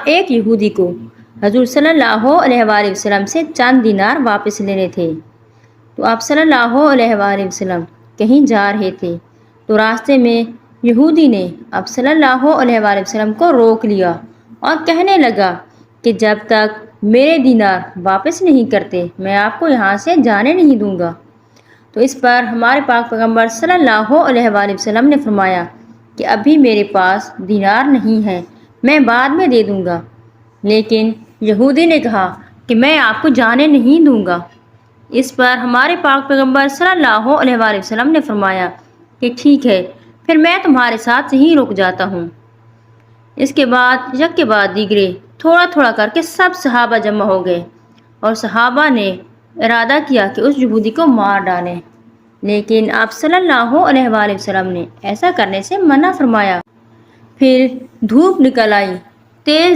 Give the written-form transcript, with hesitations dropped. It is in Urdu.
ایک یہودی کو حضور صلی اللہ علیہ وآلہ وسلم سے چند دینار واپس لینے تھے۔ تو آپ صلی اللہ علیہ وآلہ وسلم کہیں جا رہے تھے تو راستے میں یہودی نے آپ صلی اللہ علیہ وآلہ وسلم کو روک لیا اور کہنے لگا کہ جب تک میرے دینار واپس نہیں کرتے میں آپ کو یہاں سے جانے نہیں دوں گا۔ تو اس پر ہمارے پاک پیغمبر صلی اللہ علیہ وآلہ وسلم نے فرمایا کہ ابھی میرے پاس دینار نہیں ہے، میں بعد میں دے دوں گا۔ لیکن یہودی نے کہا کہ میں آپ کو جانے نہیں دوں گا۔ اس پر ہمارے پاک پیغمبر صلی اللہ علیہ وآلہ وسلم نے فرمایا کہ ٹھیک ہے، پھر میں تمہارے ساتھ ہی رک جاتا ہوں۔ اس کے بعد یک کے بعد دیگرے تھوڑا تھوڑا کر کے سب صحابہ جمع ہو گئے اور صحابہ نے ارادہ کیا کہ اس یہودی کو مار ڈالیں، لیکن آپ صلی اللہ علیہ وآلہ وسلم نے ایسا کرنے سے منع فرمایا۔ پھر دھوپ نکل آئی، تیز